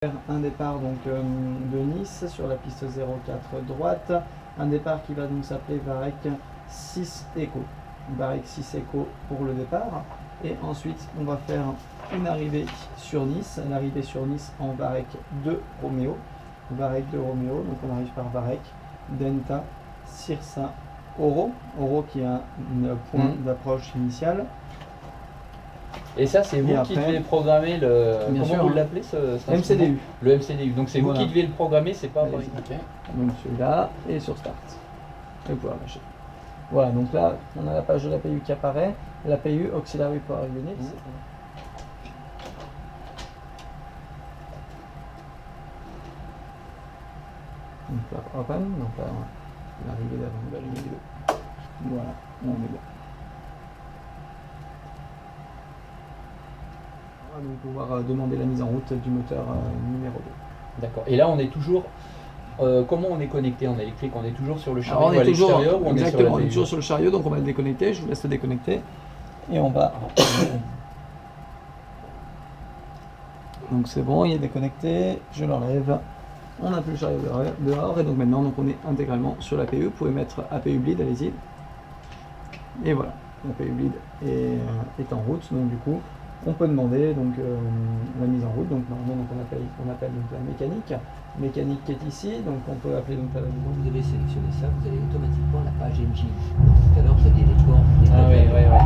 Un départ donc de Nice sur la piste 04 droite, un départ qui va donc s'appeler Varec 6 Eco. Varec 6 Eco pour le départ, et ensuite on va faire une arrivée sur Nice, l'arrivée sur Nice en Varec 2 Roméo. Varec 2 Roméo, donc on arrive par Varec, Denta, Cirsa, Oro, Oro qui a un point d'approche initial. Et ça, c'est vous qui devez programmer le. Bien comment sûr, vous l'appelez ce MCDU. Le MCDU. Donc c'est vous qui devez le programmer, c'est pas. Donc celui-là, et sur Start. Et vous pouvez lâcher. Voilà, donc là, on a la page de l'APU qui apparaît. L'APU, Auxiliary Power Unit. Donc là, open, donc là, l'arrivée d'avant, on va allumer les deux. Voilà, on est bon. Donc pouvoir demander la mise en route du moteur numéro 2. D'accord. Et là, on est toujours. Comment on est connecté en électrique? On est toujours sur le chariot on est à l'extérieur ou on exactement, est sur on est toujours sur le chariot, donc on va le déconnecter. Je vous laisse le déconnecter. Et on va. Donc c'est bon, il est déconnecté. Je l'enlève. On n'a plus le chariot dehors. Et donc maintenant, donc on est intégralement sur l'APU. Vous pouvez mettre APU bleed, allez-y. Et voilà, l'APU bleed est en route. Donc du coup, on peut demander donc, la mise en route. Donc normalement donc, on appelle donc, la mécanique qui est ici. Donc on peut appeler donc, Quand vous avez sélectionné ça, vous avez automatiquement la page engine. Tout à l'heure, vous aviez les corps. Ah oui, oui, oui.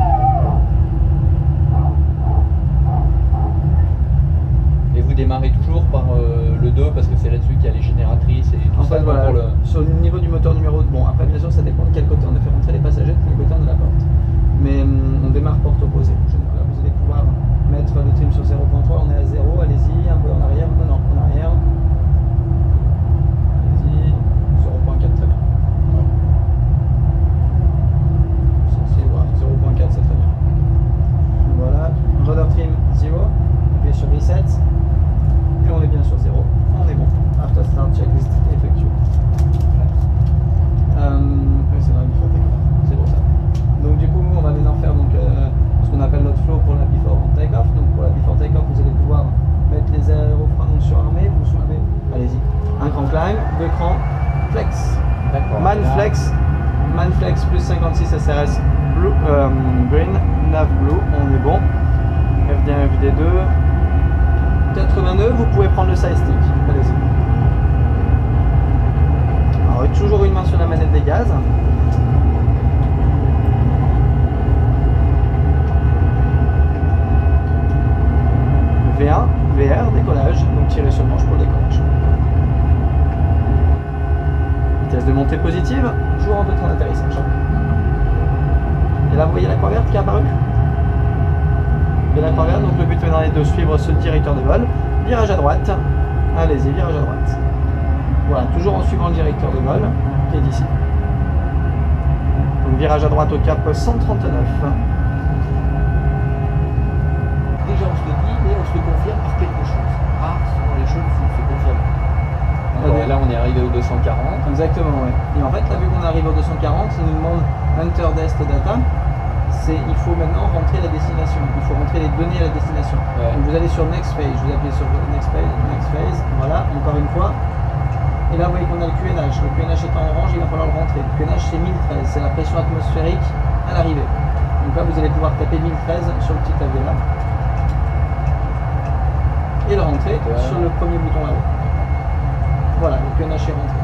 Et vous démarrez toujours par le 2 parce que c'est là-dessus qu'il y a les génératrices et tout en ça. fait, voilà, pour le... sur le niveau du moteur numéro 2, bon après bien sûr ça dépend de quel côté on a fait rentrer les passagers, de quel côté on a la porte. Mais on démarre porte opposée. En général, là, vous allez pouvoir mettre le trim sur 0.3, on est à 0, allez-y, un peu en arrière, non, en arrière. Allez-y, 0.4 très bien. C'est voilà, 0.4 c'est très bien. Voilà, rudder trim 0, appuyez sur reset, et on est bien sur 0, on est bon. After start checklist effectué. C'est dans la before takeoff, c'est pour ça. Donc du coup, on va maintenant faire donc, ce qu'on appelle notre flow pour la before takeoff. Donc pour la before takeoff, vous allez pouvoir mettre les aérofreins donc, surarmés, vous soulevez, allez-y, un cran climb, deux crans, flex, man flex plus 56 SRS blue, green, nav blue, on est bon, FD1, FD2, 82, vous pouvez prendre le side stick, allez-y. Alors toujours une main sur la manette des gaz. V1, VR, décollage, donc tirez sur manche pour le décollage. Vitesse de montée positive, toujours en train d'atterrissage. Et là vous voyez la croix verte qui est apparue. Et la croix verte, donc le but maintenant est de suivre ce directeur de vol. Virage à droite, allez-y, virage à droite. Voilà, toujours en suivant le directeur de vol qui est ici. Donc virage à droite au cap 139. Déjà, on se le dit, mais on se le confirme par quelque chose. Ah, selon les choses, c'est confirmé. Alors, là, on est arrivé au 240. Exactement, ouais. Et en fait, là, vu qu'on arrive au 240, ça nous demande Enter Dest Data. Il faut maintenant rentrer la destination. Il faut rentrer les données à la destination. Ouais. Donc vous allez sur Next Phase, vous appuyez sur Next Phase, voilà, encore une fois. Et là, vous voyez qu'on a le QNH. Le QNH étant orange, il va falloir le rentrer. Le QNH, c'est 1013, c'est la pression atmosphérique à l'arrivée. Donc là, vous allez pouvoir taper 1013 sur le petit clavier là. Et le rentrer sur le premier bouton là-haut. Voilà, le QNH est rentré.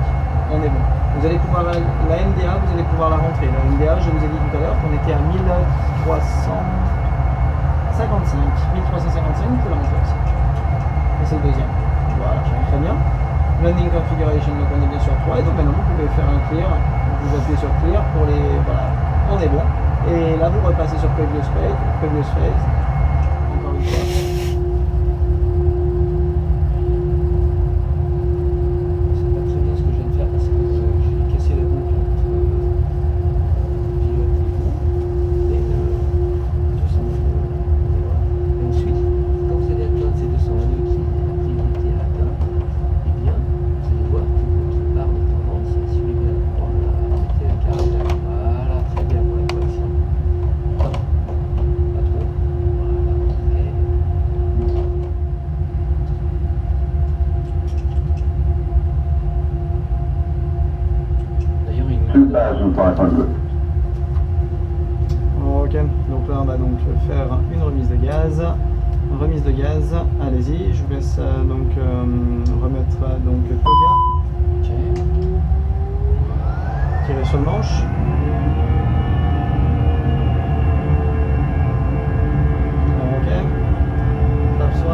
On est bon. Vous allez pouvoir la MDA, vous allez pouvoir la rentrer. La MDA, je vous ai dit tout à l'heure qu'on était à 1355. 1355, vous pouvez la rentrer aussi. Et c'est le deuxième. Voilà, très bien. Landing configuration, donc on est bien sur 3. Et donc maintenant, vous pouvez faire un clear. Vous appuyez sur clear pour les. Voilà, on est bon. Et là, vous repassez sur previous phase. Encore une fois. 2,500. Ok, donc là on va donc faire une remise de gaz. Remise de gaz, allez-y, je vous laisse donc remettre donc Toga. Ok. Tirer sur le manche. Ok. Flaps 1.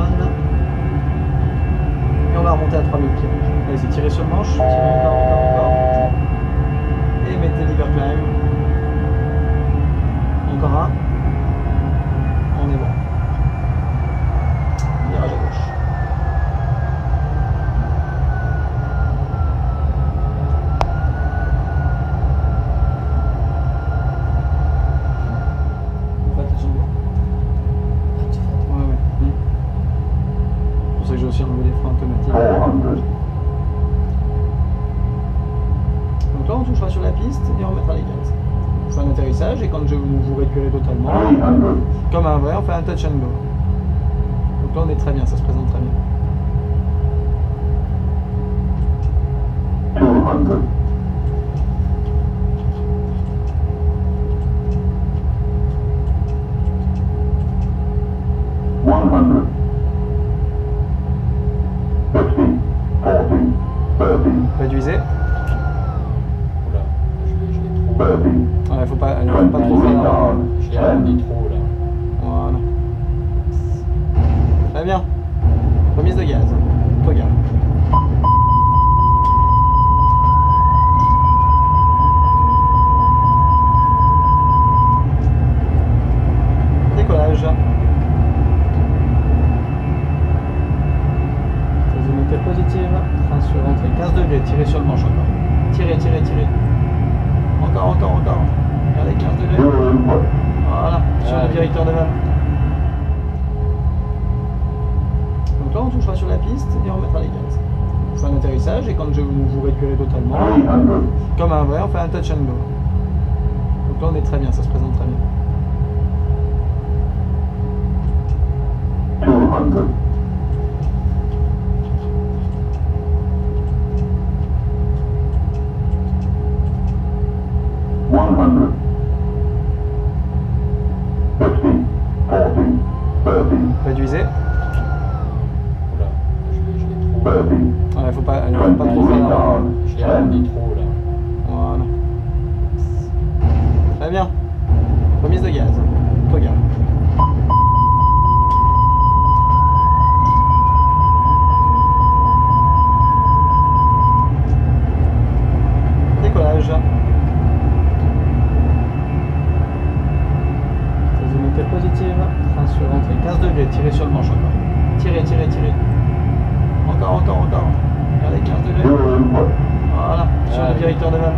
Et on va remonter à 3000 pieds. Allez-y, tirez sur le manche. Tirez encore. Et mettez lever climb. Encore un. On est bon. Virage à gauche. Faites attention. Ouais. C'est pour ça que j'ai aussi enlevé les freins automatiques. 400. Donc là on touchera sur la piste et on mettra les gaz. On fait un atterrissage et quand vous récupérez totalement, 300. comme un vrai, on fait un touch and go. Donc là on est très bien, ça se présente très bien. 200. 100. 50. 40. 30. Réduisez. Oula, je l'ai trop. 30. Ouais, faut pas trop 20 faire la... Je l'ai arrondi trop là. Voilà. Très bien. Remise de gaz. Toga. Décollage. Saisonnalité positive. Frein sur entrée 15 degrés. Tirez sur le manche encore. Tirez. Encore. Regardez 15 degrés. Voilà. Sur le directeur de vol. Donc là on touchera sur la piste et on mettra les gaz. On fait un atterrissage et quand vous récupérez totalement, 300. comme un vrai, on fait un touch and go. Donc là on est très bien, ça se présente très bien. 200. 100. 50. 40. 30. Réduisez. Oula, je l'ai trop. 30. Ouais, faut pas trop 20 faire la... Je l'ai arrondi trop là. Voilà. Très bien. Remise de gaz. Toga. Décollage. Saisonnalité positive. Frein sur entrée 15 degrés. Tirez sur le manche encore. Tirez. Encore. Regardez 15 degrés. 200. Voilà. Sur le directeur de vol.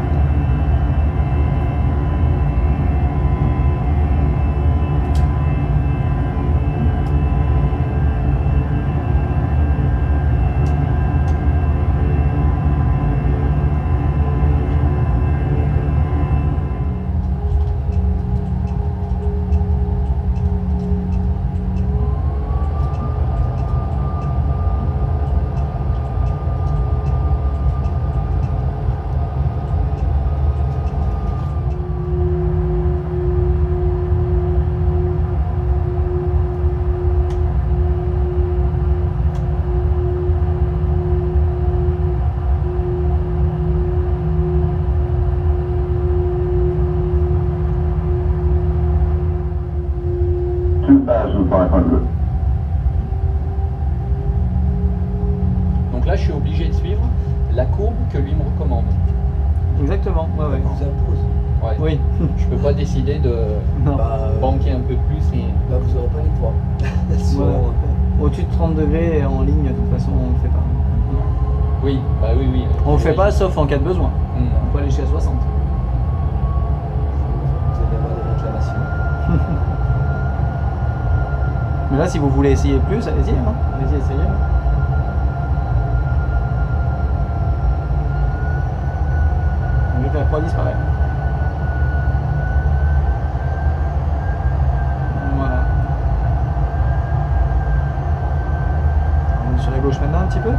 Donc là, je suis obligé de suivre la courbe que lui me recommande. Exactement, ouais. On vous impose. Ouais. Oui. Je peux pas décider de Non. banquer un peu plus et... Bah, vous n'aurez pas les droits. Voilà. Au-dessus de 30 degrés en ligne, de toute façon, on ne le fait pas. Oui, bah oui. On le fait pas sauf en cas de besoin. Hmm. On peut aller jusqu'à 60. Vous allez avoir des réclamations. Mais là, si vous voulez essayer plus, allez-y. Hein. Allez-y, essayez. On va faire 3 disparaître. Voilà. On est sur la gauche maintenant un petit peu.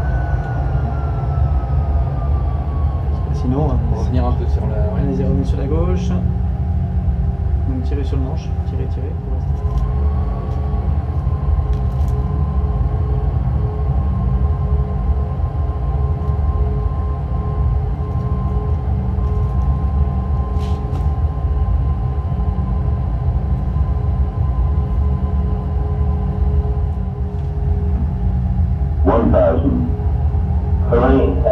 Sinon, Pour revenir un peu sur la. ouais. allez-y, revenez sur la gauche. Donc tirez sur le manche, tirez, tirez. Pour l'instant. Terrain ahead.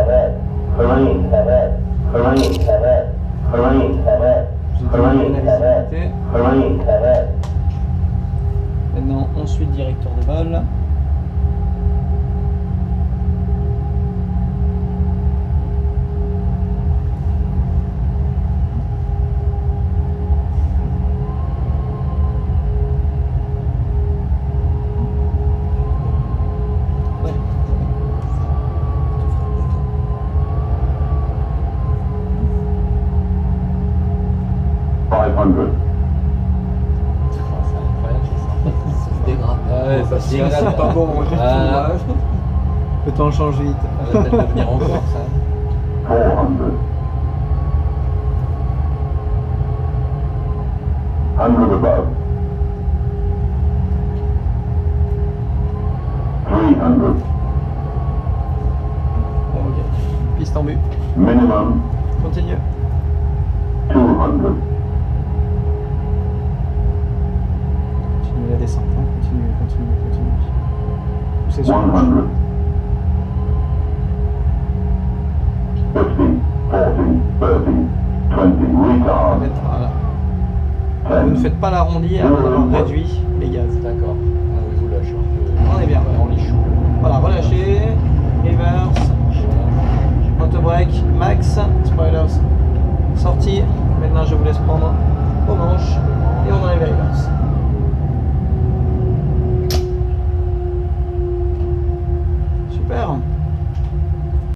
Terrain ahead. Terrain ahead. Terrain ahead. Je vous ai Terrain donné la ahead. visibilité. Terrain ahead. Maintenant, ensuite, directeur de vol. Ouais. 500. C'est incroyable, c'est Ça se dégrade. Ouais, ça se dégrade. C'est pas bon. Ah. Le temps change vite. Ça va peut-être devenir encore ça. 400. 100 above. 300. Ok. Piste en but. Minimum Continue. 200. Continuez la descente. Hein. Continuez, continuez, continuez. Poussez sur le 100. manche. 50, 40, 30, 20, retard. Voilà. Vous ne 10, faites pas l'arrondi avant d'avoir réduit les gaz. D'accord. Ah oui, vous lâchez un peu. On est bien. Ouais, on les choux. Voilà, relâchez. Reverse. Auto-break. Max. Spoilers. Sortie. Maintenant, je vous laisse prendre aux manches.